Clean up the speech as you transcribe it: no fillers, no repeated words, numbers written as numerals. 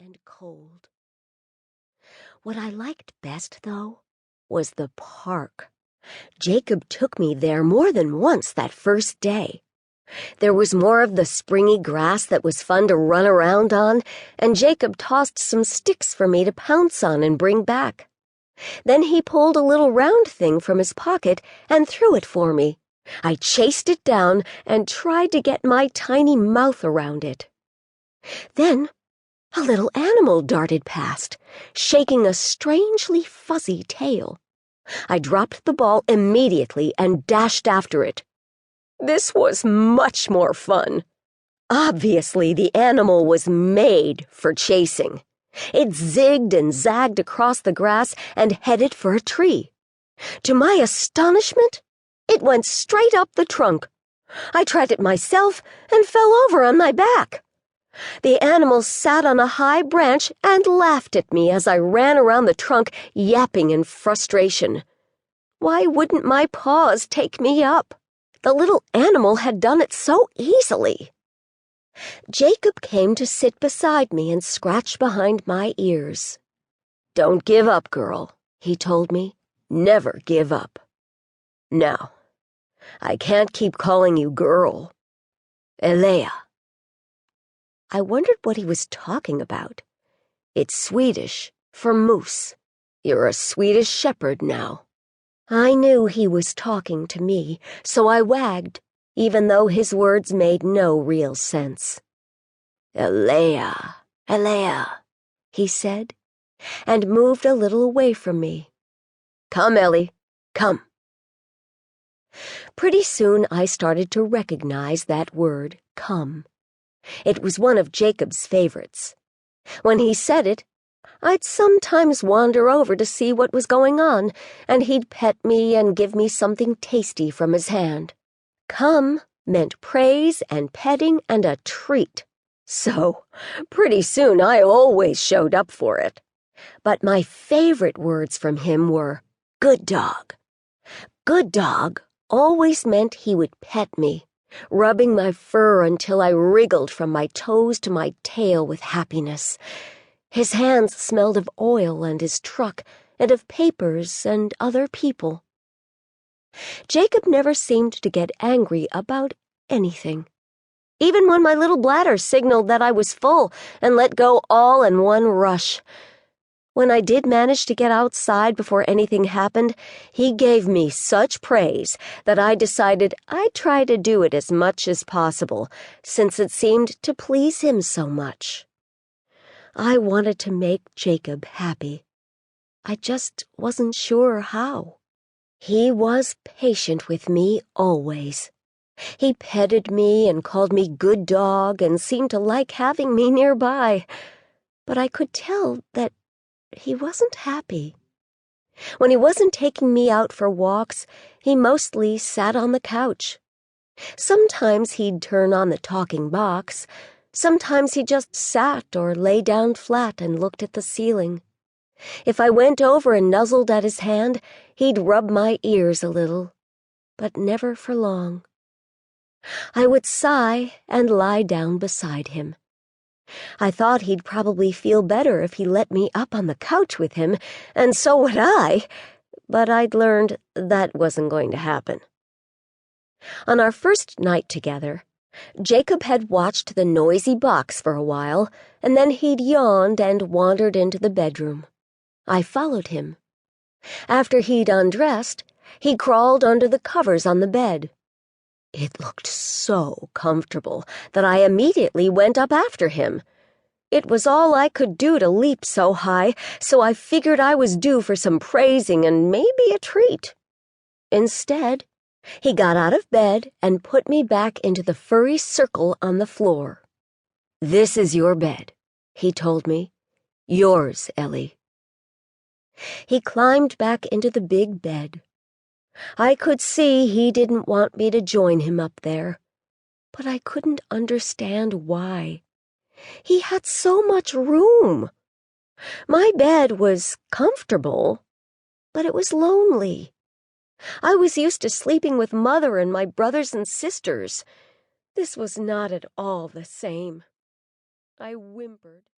and cold. What I liked best, though, was the park. Jacob took me there more than once that first day. There was more of the springy grass that was fun to run around on, and Jacob tossed some sticks for me to pounce on and bring back. Then he pulled a little round thing from his pocket and threw it for me. I chased it down and tried to get my tiny mouth around it. Then a little animal darted past, shaking a strangely fuzzy tail. I dropped the ball immediately and dashed after it. This was much more fun. Obviously, the animal was made for chasing. It zigged and zagged across the grass and headed for a tree. To my astonishment, it went straight up the trunk. I tried it myself and fell over on my back. The animal sat on a high branch and laughed at me as I ran around the trunk, yapping in frustration. Why wouldn't my paws take me up? The little animal had done it so easily. Jacob came to sit beside me and scratch behind my ears. "Don't give up, girl," he told me. "Never give up. Now, I can't keep calling you girl. Ellie." I wondered what he was talking about. It's Swedish for moose. You're a Swedish shepherd now. I knew he was talking to me, so I wagged, even though his words made no real sense. "Ellie, Ellie," he said, and moved a little away from me. "Come, Ellie, come." Pretty soon I started to recognize that word, come. It was one of Jacob's favorites. When he said it, I'd sometimes wander over to see what was going on, and he'd pet me and give me something tasty from his hand. Come meant praise and petting and a treat. So, pretty soon I always showed up for it. But my favorite words from him were, good dog. Good dog always meant he would pet me, rubbing my fur until I wriggled from my toes to my tail with happiness. His hands smelled of oil and his truck, and of papers and other people. Jacob never seemed to get angry about anything, even when my little bladder signaled that I was full and let go all in one rush. When I did manage to get outside before anything happened, he gave me such praise that I decided I'd try to do it as much as possible, since it seemed to please him so much. I wanted to make Jacob happy. I just wasn't sure how. He was patient with me always. He petted me and called me good dog and seemed to like having me nearby. But I could tell that he wasn't happy. When he wasn't taking me out for walks, he mostly sat on the couch. Sometimes he'd turn on the talking box. Sometimes he just sat or lay down flat and looked at the ceiling. If I went over and nuzzled at his hand, he'd rub my ears a little, but never for long. I would sigh and lie down beside him. I thought he'd probably feel better if he let me up on the couch with him, and so would I, but I'd learned that wasn't going to happen. On our first night together, Jacob had watched the noisy box for a while, and then he'd yawned and wandered into the bedroom. I followed him. After he'd undressed, he crawled under the covers on the bed. It looked so comfortable that I immediately went up after him. It was all I could do to leap so high, so I figured I was due for some praising and maybe a treat. Instead, he got out of bed and put me back into the furry circle on the floor. "This is your bed," he told me. "Yours, Ellie." He climbed back into the big bed. I could see he didn't want me to join him up there, but I couldn't understand why. He had so much room. My bed was comfortable, but it was lonely. I was used to sleeping with Mother and my brothers and sisters. This was not at all the same. I whimpered.